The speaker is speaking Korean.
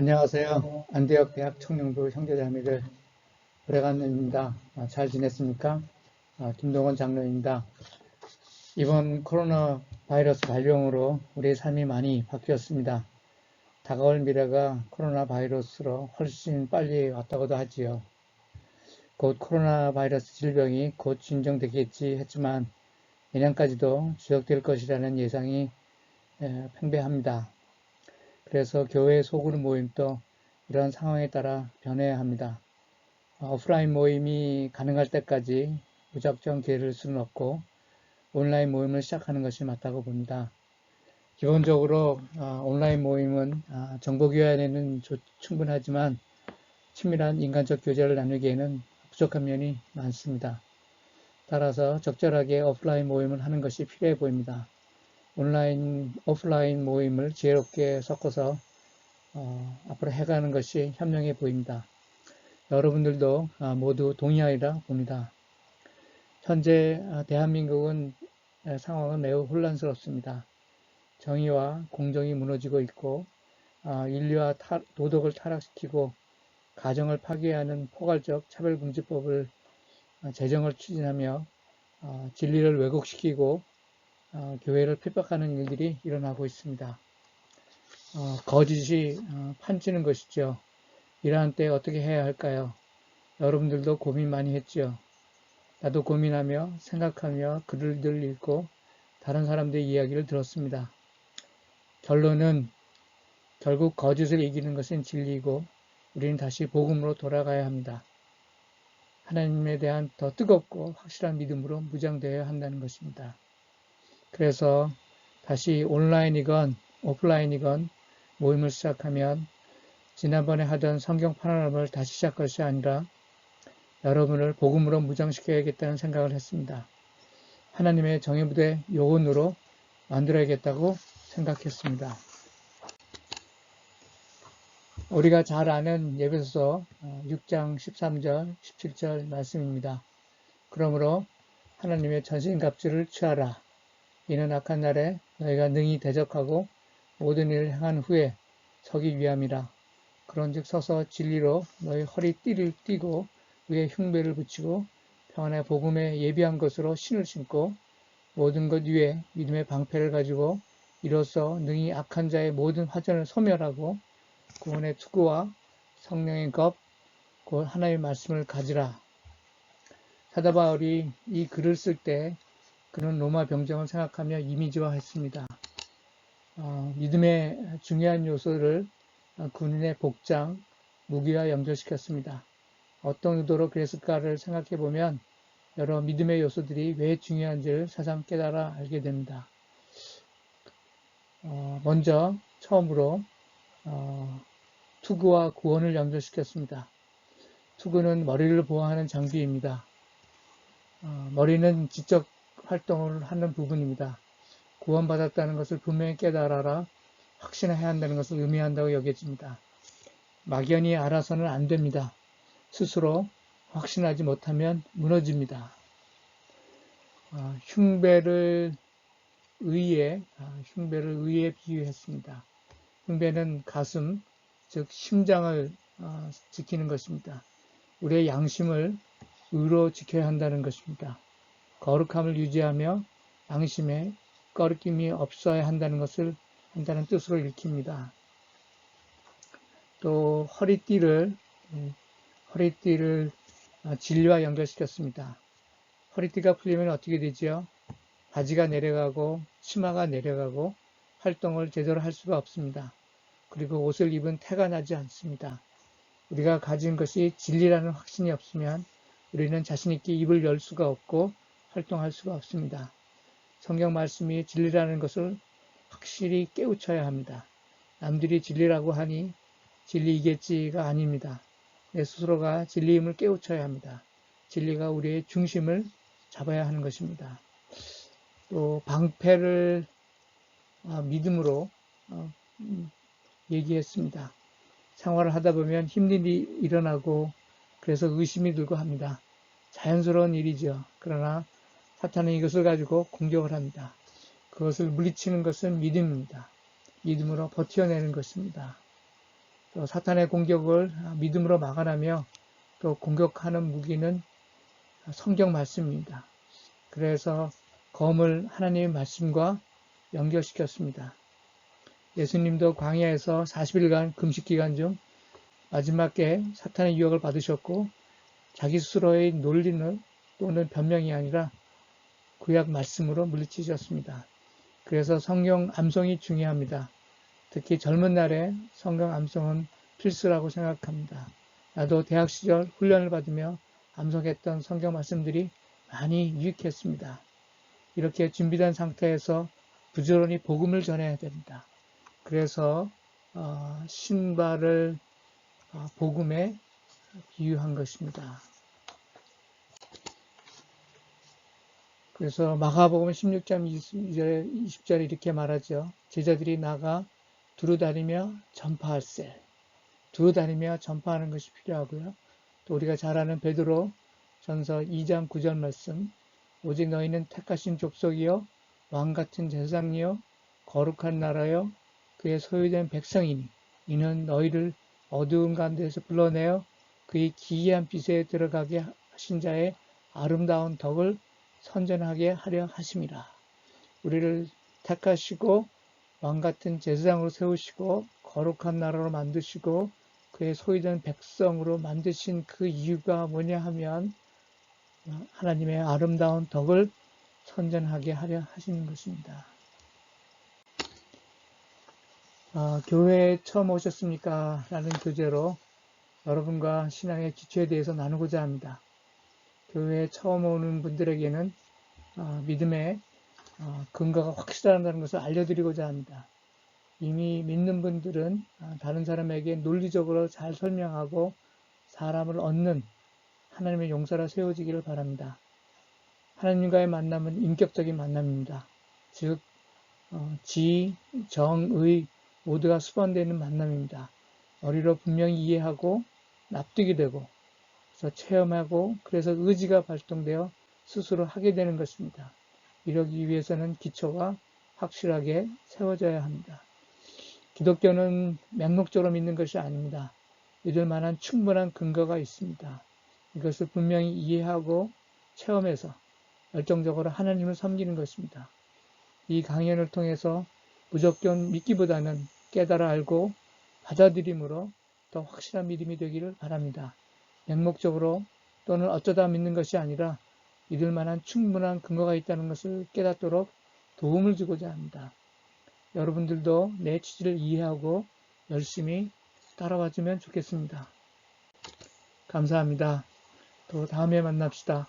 안녕하세요. 안대역 대학 청년부 형제자매들 오래간만입니다. 잘 지냈습니까? 김동원 장로입니다. 이번 코로나 바이러스 발병으로 우리의 삶이 많이 바뀌었습니다. 다가올 미래가 코로나 바이러스로 훨씬 빨리 왔다고도 하지요. 곧 코로나 바이러스 질병이 곧 진정되겠지 했지만 내년까지도 지속될 것이라는 예상이 팽배합니다. 그래서 교회 소그룹 모임도 이런 상황에 따라 변해야 합니다. 오프라인 모임이 가능할 때까지 무작정 게으를 수는 없고 온라인 모임을 시작하는 것이 맞다고 봅니다. 기본적으로 온라인 모임은 정보 교환에는 충분하지만 친밀한 인간적 교제를 나누기에는 부족한 면이 많습니다. 따라서 적절하게 오프라인 모임을 하는 것이 필요해 보입니다. 오프라인 모임을 지혜롭게 섞어서 앞으로 해가는 것이 현명해 보입니다. 여러분들도 모두 동의하리라 봅니다. 현재 대한민국은 상황은 매우 혼란스럽습니다. 정의와 공정이 무너지고 있고 인류와 도덕을 타락시키고 가정을 파괴하는 포괄적 차별금지법을 제정을 추진하며 진리를 왜곡시키고 교회를 핍박하는 일들이 일어나고 있습니다. 거짓이 판치는 것이죠. 이러한 때 어떻게 해야 할까요? 여러분들도 고민 많이 했죠. 나도 고민하며 생각하며 글을 읽고 다른 사람들의 이야기를 들었습니다. 결론은 결국 거짓을 이기는 것은 진리이고 우리는 다시 복음으로 돌아가야 합니다. 하나님에 대한 더 뜨겁고 확실한 믿음으로 무장되어야 한다는 것입니다. 그래서 다시 온라인이건 오프라인이건 모임을 시작하면 지난번에 하던 성경 파노라마를 다시 시작할 것이 아니라 여러분을 복음으로 무장시켜야겠다는 생각을 했습니다. 하나님의 정예부대 요원으로 만들어야겠다고 생각했습니다. 우리가 잘 아는 에베소서 6장 13절, 17절 말씀입니다. 그러므로 하나님의 전신갑주를 취하라. 이는 악한 날에 너희가 능히 대적하고 모든 일을 행한 후에 서기 위함이라. 그런즉 서서 진리로 너희 허리띠를 띠고 위에 흉배를 붙이고 평안의 복음에 예비한 것으로 신을 신고 모든 것 위에 믿음의 방패를 가지고 이로써 능히 악한 자의 모든 화전을 소멸하고 구원의 투구와 성령의 겁, 곧 하나님의 말씀을 가지라. 사도 바울이 이 글을 쓸 때 그는 로마 병정을 생각하며 이미지화했습니다. 믿음의 중요한 요소를 군인의 복장, 무기와 연결시켰습니다. 어떤 의도로 그랬을까를 생각해 보면 여러 믿음의 요소들이 왜 중요한지를 새삼 깨달아 알게 됩니다. 먼저 처음으로 투구와 구원을 연결시켰습니다. 투구는 머리를 보호하는 장비입니다. 머리는 지적 활동을 하는 부분입니다. 구원받았다는 것을 분명히 깨달아라 확신해야 한다는 것을 의미한다고 여겨집니다. 막연히 알아서는 안 됩니다. 스스로 확신하지 못하면 무너집니다. 흉배를 의에 비유했습니다. 흉배는 가슴, 즉 심장을 지키는 것입니다. 우리의 양심을 의로 지켜야 한다는 것입니다. 거룩함을 유지하며 양심에 꺼리낌이 없어야 한다는 뜻으로 읽힙니다. 또 허리띠를 진리와 연결시켰습니다. 허리띠가 풀리면 어떻게 되지요? 바지가 내려가고 치마가 내려가고 활동을 제대로 할 수가 없습니다. 그리고 옷을 입은 태가 나지 않습니다. 우리가 가진 것이 진리라는 확신이 없으면 우리는 자신 있게 입을 열 수가 없고 활동할 수가 없습니다. 성경 말씀이 진리라는 것을 확실히 깨우쳐야 합니다. 남들이 진리라고 하니 진리이겠지가 아닙니다. 내 스스로가 진리임을 깨우쳐야 합니다. 진리가 우리의 중심을 잡아야 하는 것입니다. 또 방패를 믿음으로 얘기했습니다. 생활을 하다 보면 힘든 일이 일어나고 그래서 의심이 들고 합니다. 자연스러운 일이죠. 그러나 사탄은 이것을 가지고 공격을 합니다. 그것을 물리치는 것은 믿음입니다. 믿음으로 버텨내는 것입니다. 또 사탄의 공격을 믿음으로 막아내며 또 공격하는 무기는 성경 말씀입니다. 그래서 검을 하나님의 말씀과 연결시켰습니다. 예수님도 광야에서 40일간 금식 기간 중 마지막에 사탄의 유혹을 받으셨고 자기 스스로의 논리는 또는 변명이 아니라 구약 말씀으로 물리치셨습니다. 그래서 성경 암송이 중요합니다. 특히 젊은 날에 성경 암송은 필수라고 생각합니다. 나도 대학 시절 훈련을 받으며 암송했던 성경 말씀들이 많이 유익했습니다. 이렇게 준비된 상태에서 부지런히 복음을 전해야 됩니다. 그래서 신발을 복음에 비유한 것입니다. 그래서 마가복음 16장 20절에 이렇게 말하죠. 제자들이 나가 두루다니며 전파할세. 두루다니며 전파하는 것이 필요하고요. 또 우리가 잘 아는 베드로 전서 2장 9절 말씀. 오직 너희는 택하신 족속이요 왕같은 제사장이요 거룩한 나라요 그의 소유된 백성이니 이는 너희를 어두운 가운데에서 불러내어 그의 기이한 빛에 들어가게 하신 자의 아름다운 덕을 선전하게 하려 하심이라. 우리를 택하시고 왕같은 제사장으로 세우시고 거룩한 나라로 만드시고 그의 소유된 백성으로 만드신 그 이유가 뭐냐 하면 하나님의 아름다운 덕을 선전하게 하려 하시는 것입니다. 교회에 처음 오셨습니까? 라는 교재로 여러분과 신앙의 기초에 대해서 나누고자 합니다. 교회에 처음 오는 분들에게는 믿음의 근거가 확실하다는 것을 알려드리고자 합니다. 이미 믿는 분들은 다른 사람에게 논리적으로 잘 설명하고 사람을 얻는 하나님의 용사로 세워지기를 바랍니다. 하나님과의 만남은 인격적인 만남입니다. 즉 지, 정, 의 모두가 수반되어 있는 만남입니다. 머리로 분명히 이해하고 납득이 되고 그래서 체험하고 그래서 의지가 발동되어 스스로 하게 되는 것입니다. 이러기 위해서는 기초가 확실하게 세워져야 합니다. 기독교는 맹목적으로 믿는 것이 아닙니다. 믿을 만한 충분한 근거가 있습니다. 이것을 분명히 이해하고 체험해서 열정적으로 하나님을 섬기는 것입니다. 이 강연을 통해서 무조건 믿기보다는 깨달아 알고 받아들임으로 더 확실한 믿음이 되기를 바랍니다. 맹목적으로 또는 어쩌다 믿는 것이 아니라 믿을 만한 충분한 근거가 있다는 것을 깨닫도록 도움을 주고자 합니다. 여러분들도 내 취지를 이해하고 열심히 따라와주면 좋겠습니다. 감사합니다. 또 다음에 만납시다.